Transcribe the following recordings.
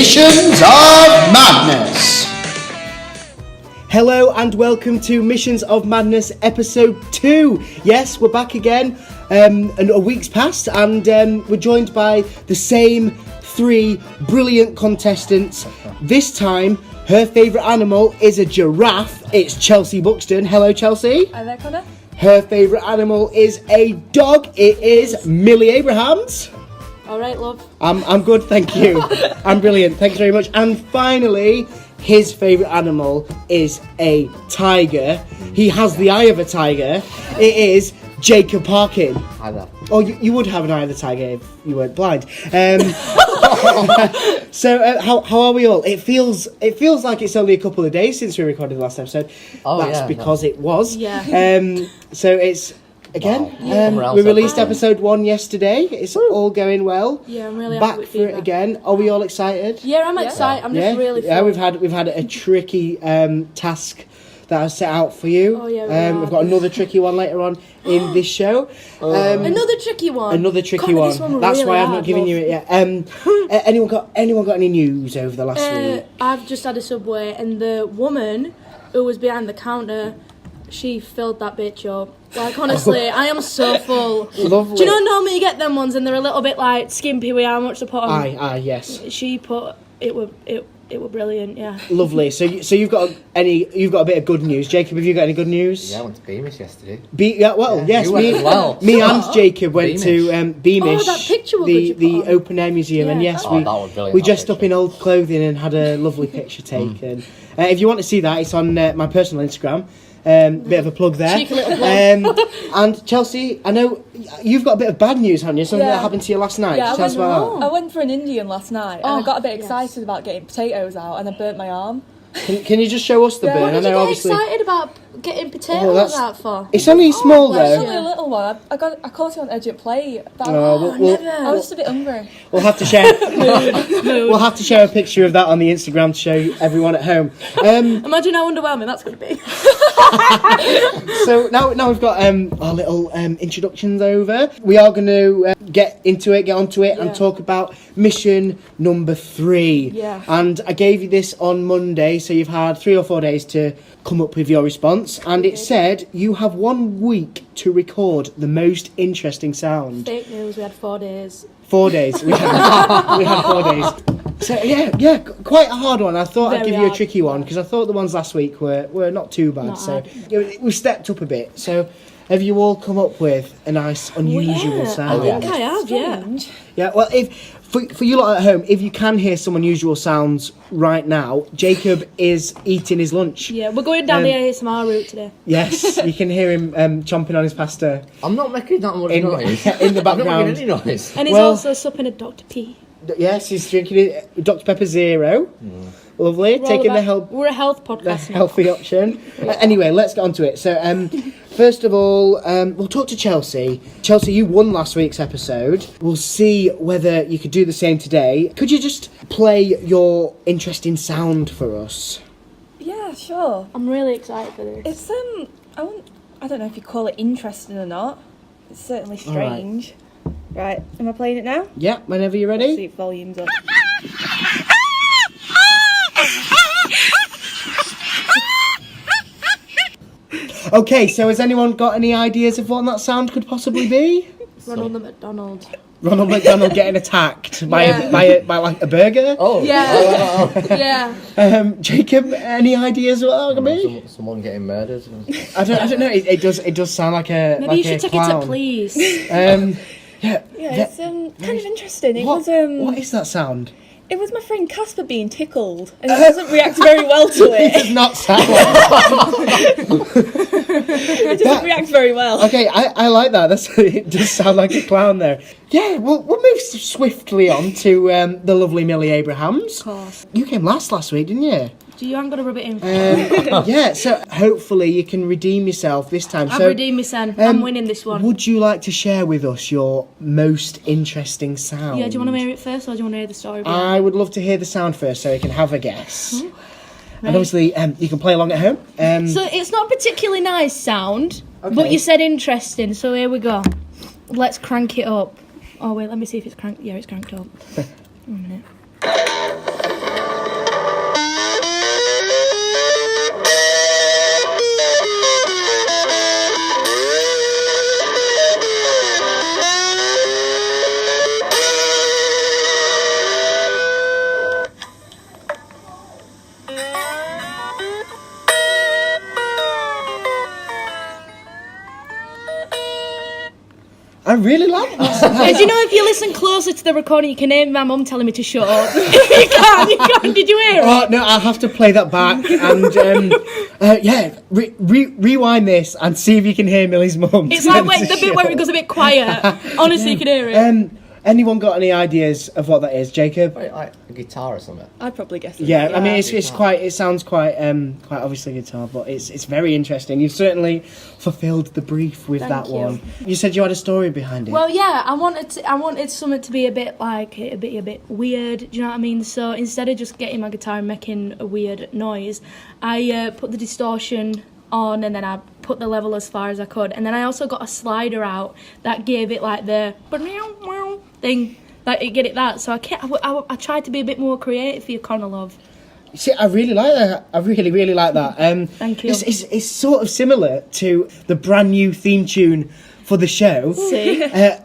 Missions of Madness. Hello and welcome to Missions of Madness episode 2. Yes, we're back again, and a week's passed, and we're joined by the same 3 brilliant contestants. This time, her favourite animal is a giraffe. It's Chelsea Buxton. Hello, Chelsea. Hi there, Connor. Her favourite animal is a dog. It is Millie Abrahams. All right, love. I'm good, thank you. I'm brilliant, thanks very much. And finally, his favourite animal is a tiger. He has the eye of a tiger. It is Jacob Parkin. Hi there. Oh, you would have an eye of the tiger if you weren't blind. So, how are we all? It feels like it's only a couple of days since we recorded the last episode. Oh, That's yeah, because it was. Yeah. So it's... Again, Wow. we released episode 1 yesterday. It's all going well. Yeah, I'm really back happy with for it feedback. again. Are we all excited? Yeah, I'm excited. I'm just really Yeah, full. we've had a tricky task that I set out for you. Oh, yeah, we we've got another tricky one later on in this show. Another tricky one. Another tricky God, one. this one That's really why I've hard, not given love. you it yet. Anyone got any news over the last week? I've just had a Subway, and the woman who was behind the counter, she filled that bitch up. Like, honestly, I am so full. Lovely. Do you know normally you get them ones and they're a little bit like skimpy with how much to put on? Aye, yes. She put it were brilliant, yeah. Lovely. So you've got a bit of good news. Jacob, have you got any good news? Yeah, I went to Beamish yesterday. Yes, you went as well. me and Jacob went to Beamish, Oh, that picture was good you the put on. open air museum, and Yeah. yes, Oh, that was brilliant, we that dressed up picture. in old clothing and had a lovely picture taken. If you want to see that, it's on my personal Instagram. Bit of a plug there. Cheeky little plug. And Chelsea, I know you've got a bit of bad news, haven't you? Something Yeah. that happened to you last night. Yeah, Tell us about I went for an Indian last night and Oh, I got a bit yes. excited about getting potatoes out and I burnt my arm. that. Can you just show us the Yeah. burn? What I did you know, get obviously. excited about getting potatoes Oh, that's- out for? It's only small It's though. only a little one. I caught it on edge of plate. But Oh, I was just a bit hungry. We'll have to share. We'll have to share a picture of that on the Instagram to show everyone at home. Imagine how underwhelming that's going to be. So now we've got our little introductions over. We are going to get onto it, and Yeah. talk about mission number 3. Yeah. And I gave you this on Monday, so you've had 3 or 4 days to come up with your response. And it said you have 1 week to record the most interesting sound. Fake news, we had 4 days. 4 days. We had 4 days. So yeah, quite a hard one. I thought I'd Very give you a hard. tricky one because I thought the ones last week were not too bad. Not So hard. we've stepped up a bit. So have you all come up with a nice unusual Yeah, sound? I think I have, yeah. Strange. Yeah. Well, if for you lot at home, if you can hear some unusual sounds right now, Jacob is eating his lunch. Yeah, we're going down the ASMR route today. Yes, you can hear him chomping on his pasta I'm not making that much in, noise. in the I'm not background. making any noise. And he's Well- also supping a Dr. P. Yes, he's drinking it, Dr Pepper Zero. Lovely, We're all taking the about- help. We're a health The podcast now. healthy option. Anyway, let's get on to it. So, first of all, we'll talk to Chelsea. Chelsea, you won last week's episode. We'll see whether you could do the same today. Could you just play your interesting sound for us? Yeah, sure. I'm really excited for this. It's I don't know if you call it interesting or not. It's certainly All right. strange. Right, am I playing it now? Yeah, whenever you're Let's ready. see if volume's up. Okay, so has anyone got any ideas of what that sound could possibly be? Ronald the McDonald. Ronald McDonald getting attacked by Yeah. by like a burger. Oh, Yeah. oh. Yeah. Jacob, any ideas what that could be? Someone getting murdered. I don't know. It does sound like a Maybe like you should a take clown. it to police. Yeah. Yeah, it's kind of interesting. What is that sound? It was my friend Casper being tickled, and he doesn't react very well to It does it. not sound. It doesn't react very well. Okay, I like that. It does sound like a clown there. Yeah, we'll move swiftly on to the lovely Millie Abrahams. Of course. You came last week, didn't you? Do you? I'm going to rub it in. Yeah. So hopefully you can redeem yourself this time. I've So, redeemed my son. I'm winning this one. Would you like to share with us your most interesting sound? Yeah, do you want to hear it first or do you want to hear the story? I would love to hear the sound first so we can have a guess. Right. And obviously, you can play along at home. So it's not a particularly nice sound, Okay. but you said interesting, so here we go. Let's crank it up. Oh wait, let me see if it's cranked. Yeah, it's cranked up. 1 minute. I really like that. Do you know if you listen closer to the recording, you can hear my mum telling me to shut up. you can't. Did you hear it? Oh no, I'll have to play that back and rewind this and see if you can hear Millie's mum. It's like the bit where it goes a bit quiet. Honestly, you can hear it. Anyone got any ideas of what that is, Jacob? Like a guitar or something. I'd probably guess. Yeah, I mean it's quite. It sounds quite obviously guitar, but it's very interesting. You've certainly fulfilled the brief with Thank that you. one. You said you had a story behind it. Well, yeah, I wanted something to be a bit weird. Do you know what I mean? So instead of just getting my guitar and making a weird noise, I put the distortion on, and then I put the level as far as I could, and then I also got a slider out that gave it like the thing, like it get it that. So I tried to be a bit more creative for you, Connor Love. See, I really like that. I really like that. Thank you. It's sort of similar to the brand new theme tune for the show,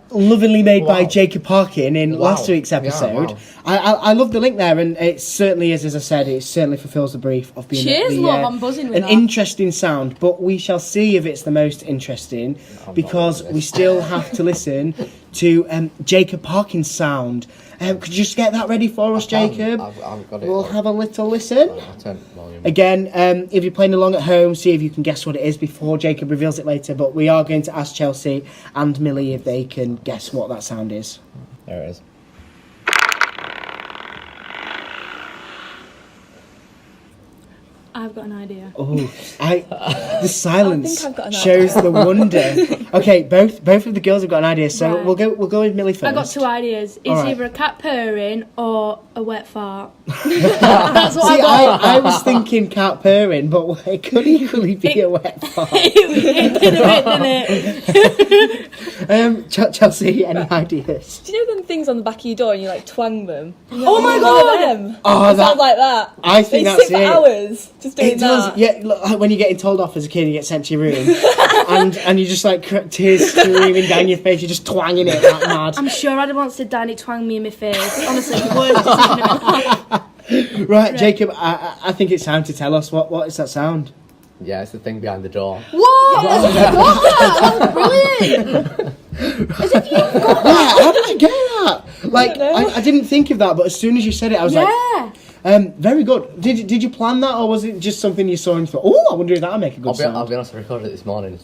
lovingly made by Jacob Parkin in last week's episode. Yeah, I love the link there, and it certainly is, as I said, it certainly fulfils the brief of being Cheers, love, I'm buzzing with an that. interesting sound. But we shall see if it's the most interesting, because we still have to listen to Jacob Parkin's sound. Could you just get that ready for us, Jacob? I've got it. We'll have a little listen. I'll turn the volume. Again, if you're playing along at home, see if you can guess what it is before Jacob reveals it later. But we are going to ask Chelsea and Millie if they can guess what that sound is. There it is. I've got an idea. Oh, the silence I think I've got an shows the wonder. Okay, both of the girls have got an idea, so Right. we'll go with Millie first. I got two ideas. It's Alright. either a cat purring or a wet fart. That's what I See, got. I was thinking cat purring, but it could equally be a wet fart. it did a bit, didn't it? Chelsea, any ideas? Do you know them things on the back of your door and you like twang them? Oh my One god! of them. Oh, It sounds like that. I think They that's sit for it. hours just doing It does, that. yeah. Look, like when you're getting told off as a kid, you get sent to your room, and you just like tears streaming down your face. You're just twanging it like mad. I'm sure I'd once said Danny twang me in my face. Honestly, the worst decision of my life. Right, Jacob. I think it's time to tell us what is that sound. Yeah, it's the thing behind the door. What? That was brilliant! Yeah, how did you get that? Like, I didn't think of that, but as soon as you said it, I was like, Yeah! very good. Did you plan that, or was it just something you saw and thought, oh, I wonder if that'll make a good sound? I'll be honest, I recorded it this morning.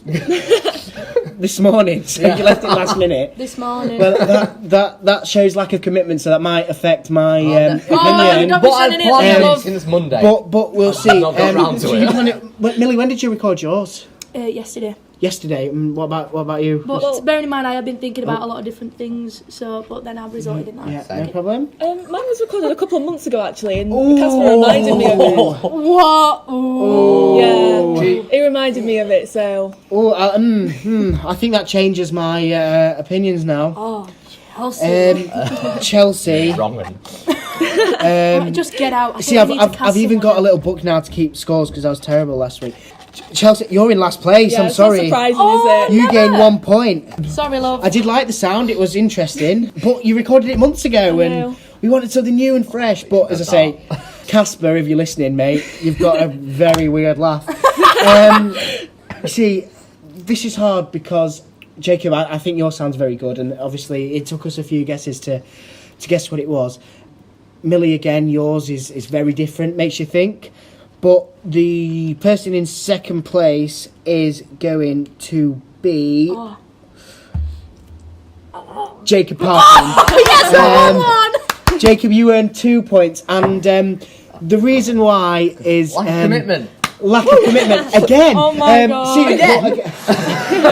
This morning, so you left it last minute. This morning. Well, that shows lack of commitment, so that might affect my no, opinion. don't But I sending it, planned love. it since Monday. But we'll see. not got round to so it. you plan it. But Millie, when did you record yours? Yesterday. Yesterday. What about you? But bearing in mind, I have been thinking about a lot of different things, but then I've resorted in that. Yeah, no problem. Mine was recorded a couple of months ago actually, and Casper reminded me of it. What? Ooh. Yeah, he reminded me of it. So Oh, I think that changes my opinions now. Oh, Chelsea. Chelsea. Wrong one. Just get out. I See, think we need to I've cast even someone got a little book now to keep scores because I was terrible last week. Chelsea, you're in last place. yeah, I'm it's sorry. not surprising, Oh, is it? You gained 1 point. out. Sorry, love. I did like the sound, it was interesting, but you recorded it months ago know. and we wanted something new and fresh. But as I say, Casper, if you're listening, mate, you've got a very weird laugh. See, this is hard because, Jacob, I think your sound's very good, and obviously it took us a few guesses to guess what it was. Millie, again, yours is very different, makes you think. But the person in second place is going to be Jacob Parkin. Yes, I won! Jacob, you earned 2 points, and the reason why is Lack of commitment. Lack of commitment again. Oh my God.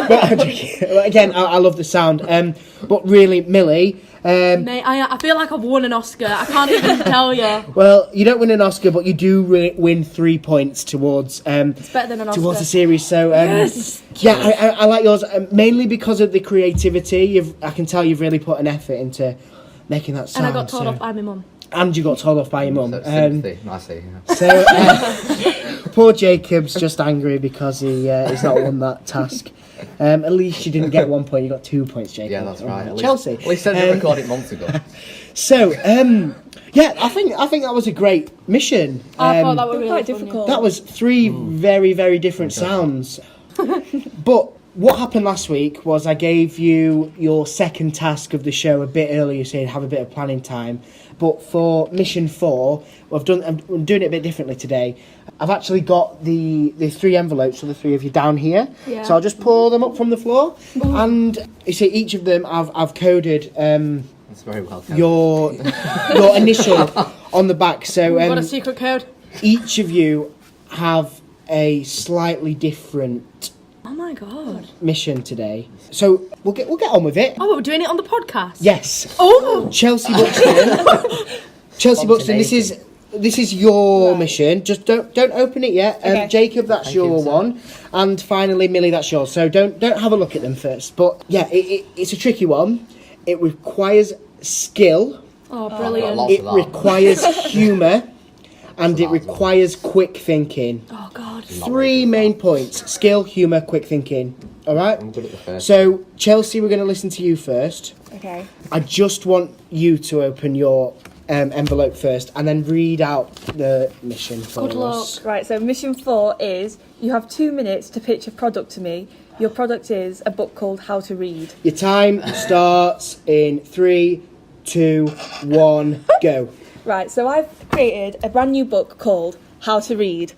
But again, I love the sound. But really, Millie. Mate, I feel like I've won an Oscar. I can't even tell you. Well, you don't win an Oscar, but you do win 3 points towards It's better than an Oscar. towards the series. So Yes. yeah, I like yours mainly because of the creativity. I can tell you've really put an effort into making that sound. And I got told off by my mum. And you got told off by your mum. Sympathy. I see. Yeah. So poor Jacob's just angry because he's not won that task. At least you didn't get 1 point. You got 2 points, Jacob. Yeah, that's right. At Chelsea. Least, at least I didn't record it months ago. So yeah, I think that was a great mission. I thought that was They were really quite funny. difficult. That was 3 very, very different sounds. But what happened last week was I gave you your second task of the show a bit earlier, so you'd have a bit of planning time. But for mission 4, I'm doing it a bit differently today. I've actually got the 3 envelopes for the 3 of you down here. Yeah. So I'll just pull them up from the floor. And you see, each of them I've coded That's very well done. your initial on the back. So Got a secret code. each of you have a slightly different Oh my god. mission today. So we'll get on with it. Oh, we're doing it on the podcast. Yes. Oh. Chelsea Buxton. Chelsea Buxton, this is your mission. Just don't open it yet. Okay. Jacob, that's Thank your you, sir. one, and finally Millie, that's yours. So don't have a look at them first. But yeah, it's a tricky one. It requires skill. Oh, Got brilliant. lots It of that. requires humour, and it lot as well. requires quick thinking. Oh god. 3 main points: skill, humour, quick thinking. All right. I'm good at the first. So Chelsea, we're going to listen to you first. Okay. I just want you to open your envelope first and then read out the mission for Good us. luck. Right, so mission 4 is you have 2 minutes to pitch a product to me. Your product is a book called How to Read. Your time starts in 3, 2, 1, go. Right, so I've created a brand new book called How to Read,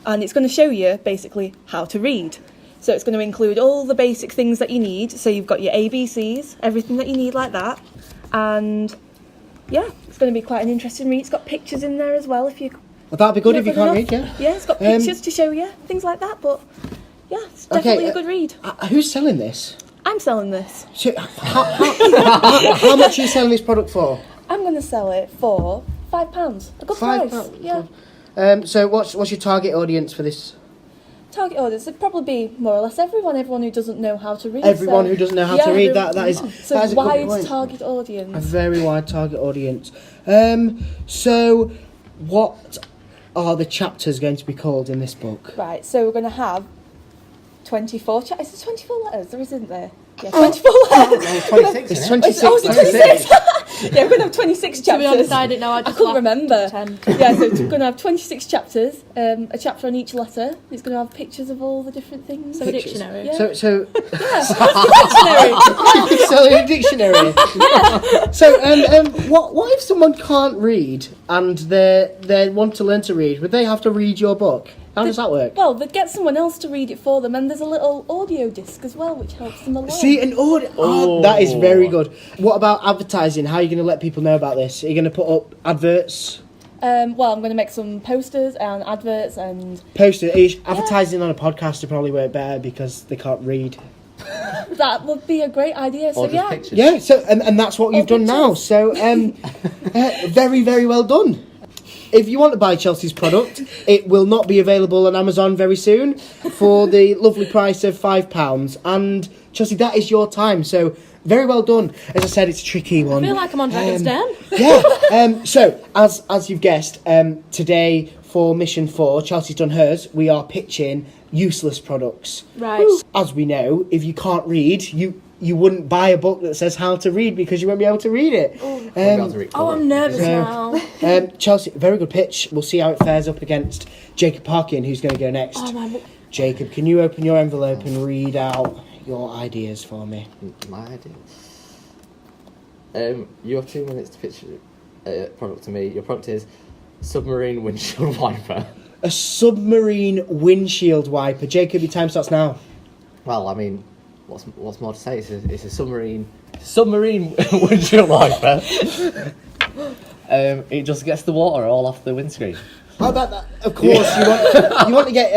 and it's going to show you basically how to read. So it's going to include all the basic things that you need. So you've got your ABCs, everything that you need like that, and yeah, it's going to be quite an interesting read. It's got pictures in there as well if you. Well, that'd be good if you Never can't enough. read, yeah. Yeah, it's got pictures to show you things like that. But yeah, it's Okay, definitely a good read. Who's selling this? I'm selling this. So, how much are you selling this product for? I'm going to sell it for £5. A good price. £5. Yeah. So what's your target audience for this? Target audience would probably be more or less everyone who doesn't know how to read. Everyone so- who doesn't know how to read. That is so that is a good wide point. target A audience. very wide target audience. So what are the chapters going to be called in this book? Right, so we're going to have 24 chapters. Is there 24 letters? There isn't there? Yeah, 24 letters. It's 26, It's isn't it? 26. Oh, is it 26? Yeah, we're going to have 26 To be honest, chapters. I didn't know. I I just couldn't laughed remember. 10. Yeah, so we're going to have 26 chapters, a chapter on each letter. It's going to have pictures of all the different things. So a dictionary. Yeah. So Dictionary. selling a dictionary. So what if someone can't read and they want to learn to read? Would they have to read your book? How does that work? Well, they'd get someone else to read it for them, and there's a little audio disc as well, which helps them along. See, an audio. Oh, that is very good. What about advertising? How are you going to let people know about this? Are you going to put up adverts? Well, I'm going to make some posters and adverts and Posters? Advertising on a podcast would probably work better because they can't read. that would be a great idea. So Or just yeah, pictures. Yeah, so and that's what you've done now. pictures. So very, very well done. If you want to buy Chelsea's product, it will not be available on Amazon very soon for the lovely price of £5. And Chelsea, that is your time. So very well done. As I said, it's a tricky one. I feel like I'm on Dragon's Den. Yeah. So as you've guessed, today for Mission 4, Chelsea's done hers. We are pitching useless products. Right. As we know, if you can't read, you wouldn't buy a book that says how to read because you won't be able to read it. Won't be able to read Oh, colour. I'm nervous So- now. Chelsea, very good pitch. We'll see how it fares up against Jacob Parkin, who's going to go next. Oh my. Jacob, can you open your envelope and read out your ideas for me? My idea. You have 2 minutes to pitch a product to me. Your product is submarine windshield wiper. A submarine windshield wiper. Jacob, your time starts now. Well, I mean, what's more to say? It's a submarine windshield wiper. It just gets the water all off the windscreen. How about that? Of course, you want to get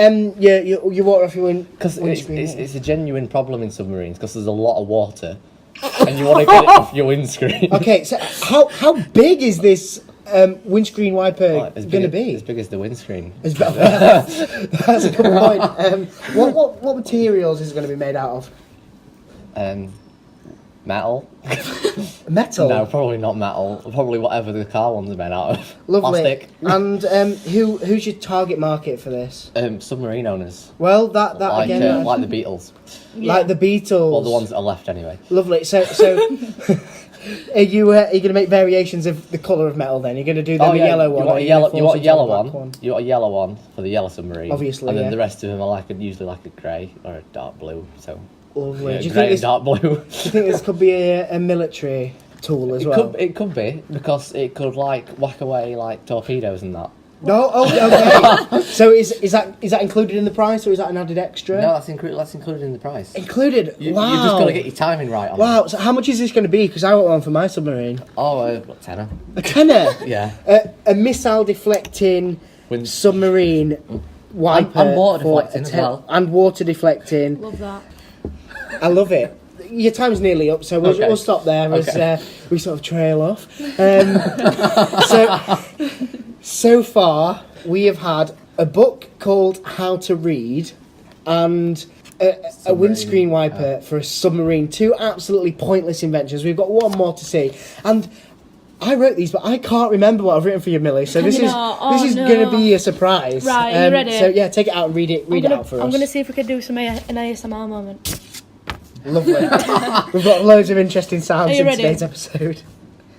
your water off your Because windscreen. it's a genuine problem in submarines because there's a lot of water, and you want to get it off your windscreen. Okay, so how big is this windscreen wiper As going to big be? as big as the windscreen. That's a good point. What materials is it going to be made out of? Metal? Metal. No, probably not metal. Probably whatever the car ones are made out of. Lovely. Plastic. And who's your target market for this? Submarine owners. Well, that Like, again, like the Beatles. like the Beatles. Well, the ones that are left anyway. Lovely. So are you going to make variations of the colour of metal? Then you're going to do them a yellow one. You want or a you're yellow, gonna you want a force it yellow to a black one. You want a yellow one for the yellow submarine. Obviously, And then yeah. the rest of them are usually like a grey or a dark blue. So Lovely. Yeah, Do you grey think and this, dark blue. do you think this could be a military tool as well? It could be because it could like whack away like torpedoes and that. No. Oh, okay. So is that included in the price, or is that an added extra? No, that's included in the price. Included. Wow. You've just got to get your timing right on. Wow. So how much is this going to be? Because I want one for my submarine. Oh, what, tenner? A tenner. Yeah. A missile deflecting Wind- submarine wiper And water for deflecting a as well. And water deflecting. Love that. I love it. Your time's nearly up, so Okay. we'll stop there as Okay. we sort of trail off. So far, we have had a book called How to Read and a windscreen wiper for a submarine. Two absolutely pointless inventions. We've got one more to see. And I wrote these, but I can't remember what I've written for you, Millie. So this is no. going to be a surprise. Right, are you ready? So yeah, take it out and read it out for us. I'm gonna see if we can do some an ASMR moment. Lovely. We've got loads of interesting sounds Are you in ready? today's episode.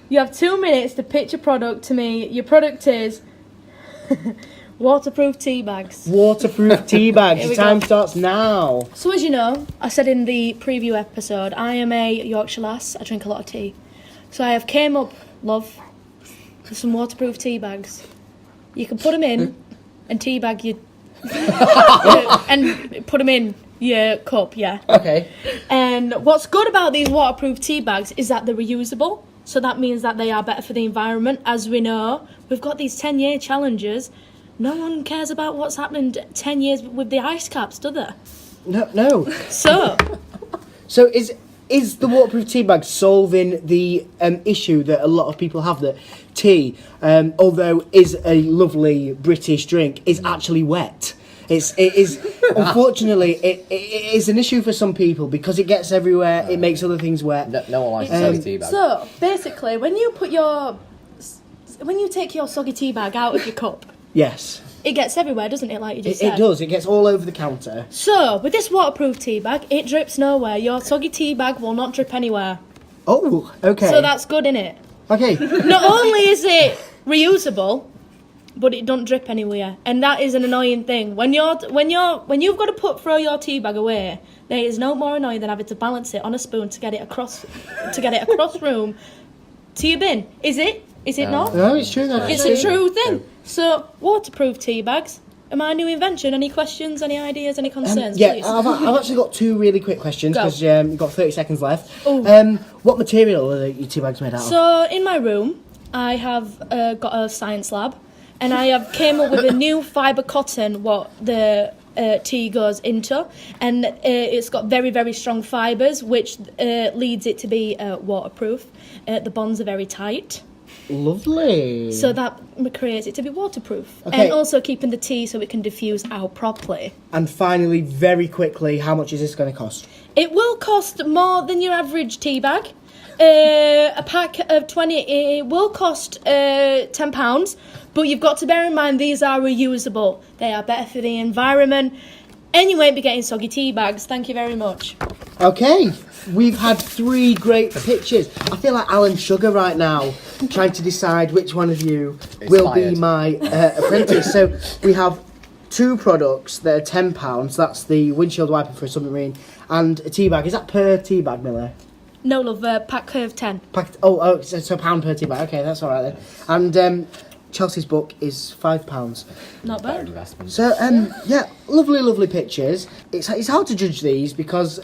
You have 2 minutes to pitch a product to me. Your product is waterproof tea bags. Waterproof tea bags. Here Your we time go. starts now. So as you know, I said in the preview episode, I am a Yorkshire lass. I drink a lot of tea. So I have came up, love, with some waterproof tea bags. You can put them in and tea bag your... and put them in your cup, yeah. Okay. And what's good about these waterproof tea bags is that they're reusable. So that means that they are better for the environment. As we know, we've got these 10-year challenges. No one cares about what's happened 10 years with the ice caps, do they? No. So, So is the waterproof tea bag solving the issue that a lot of people have, that tea, although is a lovely British drink, is actually wet? It is unfortunately it is an issue for some people because it gets everywhere. It makes other things wet. No one likes a soggy tea bag. so basically, when you take your soggy tea bag out of your cup, Yes, it gets everywhere, doesn't it? Like you just it said. does. It gets all over the counter. So with this waterproof tea bag, it drips nowhere. Your soggy tea bag will not drip anywhere. Oh, okay. So that's good, innit? Okay. Not only is it reusable, but it don't drip anywhere, and that is an annoying thing. When you've got to throw your tea bag away, there is no more annoying than having to balance it on a spoon to get it across room to your bin. Is it? Is it not? No, it's true. Though. It's a true thing. So waterproof tea bags are my new invention. Any questions? Any ideas? Any concerns? Yeah, please? I've actually got two really quick questions Go. because you've got 30 seconds left. Ooh. What material are your tea bags made out of? So in my room, I have got a science lab, and I have came up with a new fibre cotton what the tea goes into, and it's got very, very strong fibres, which leads it to be waterproof. The bonds are very tight, Lovely. so that creates it to be waterproof, Okay. and also keeping the tea so it can diffuse out properly. And finally, very quickly, how much is this going to cost? It will cost more than your average tea bag. A pack of 20 it will cost £10, but you've got to bear in mind these are reusable. They are better for the environment, and you won't be getting soggy tea bags. Thank you very much. Okay, we've had 3 great pictures. I feel like Alan Sugar right now, trying to decide which one of you will be Inspired. my apprentice. So we have 2 products that are £10. That's the windshield wiper for a submarine and a tea bag. Is that per tea bag, Miller? No love, pack of 10. Packed. So £1 per tea bag. Okay, that's all right then. And Chelsea's book is £5. Not Better bad. investment. So yeah, lovely pictures. It's hard to judge these because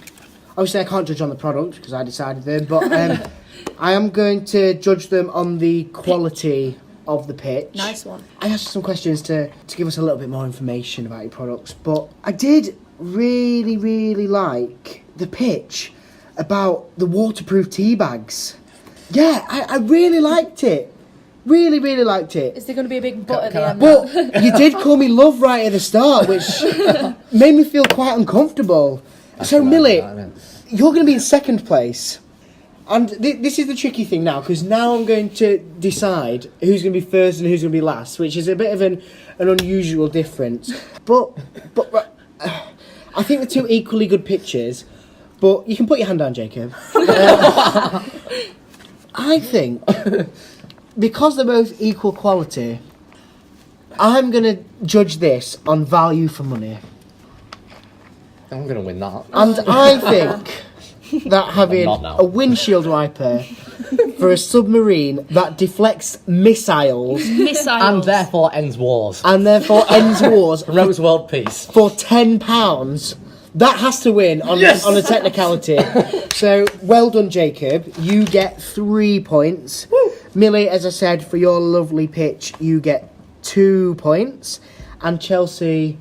obviously I can't judge on the product because I decided them, but I am going to judge them on the quality of the pitch. Nice one. I asked some questions to give us a little bit more information about your products, but I did really like the pitch about the waterproof tea bags. Yeah, I really liked it. Really liked it. Is there going to be a big butt at Can the I- end? But you did call me love right at the start, which made me feel quite uncomfortable. So, Millie, you're going to be in second place. And this is the tricky thing now, because now I'm going to decide who's going to be first and who's going to be last, which is a bit of an unusual difference. But I think they're 2 equally good pictures. But you can put your hand down, Jacob. I think, because they're both equal quality, I'm going to judge this on value for money. I'm going to win that. And I think that having not now. a windshield wiper for a submarine that deflects missiles Missiles. And therefore ends wars. and therefore ends wars Promotes world peace. for £10, that has to win on a technicality. So, well done, Jacob. You get 3 points. Millie, as I said, for your lovely pitch, you get 2 points. And Chelsea,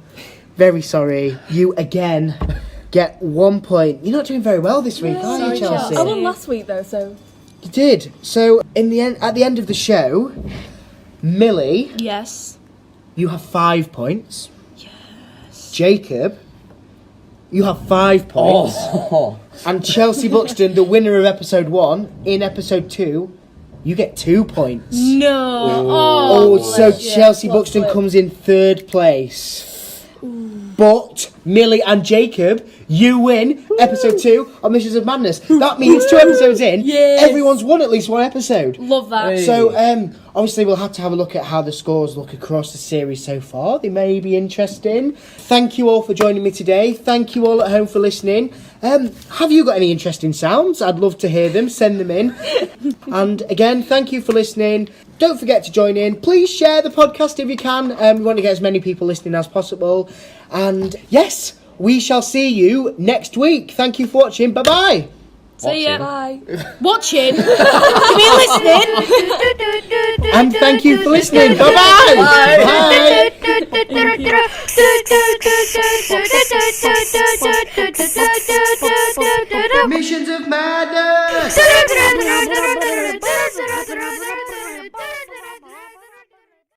very sorry, you again get 1 point. You're not doing very well this week, are Sorry, you, Chelsea? I won last week though, so You did. So, at the end of the show, Millie, Yes. you have 5 points. Yes. Jacob, you have 5 points. Oh. And Chelsea Buxton, the winner of episode 1, in episode 2, you get 2 points. No. Oh, so bless you. Chelsea Buxton comes in 3rd place. But Millie and Jacob, you win episode 2 of Missions of Madness. That means 2 episodes in, Yes. everyone's won at least 1 episode. Love that. Hey. So, obviously, we'll have to have a look at how the scores look across the series so far. They may be interesting. Thank you all for joining me today. Thank you all at home for listening. Have you got any interesting sounds? I'd love to hear them. Send them in. And again, thank you for listening. Don't forget to join in. Please share the podcast if you can. We want to get as many people listening as possible. And yes, we shall see you next week. Thank you for watching. Bye-bye. See ya. bye. Watching. To be listening. And thank you for listening. Bye-bye. Bye. Missions of Madness.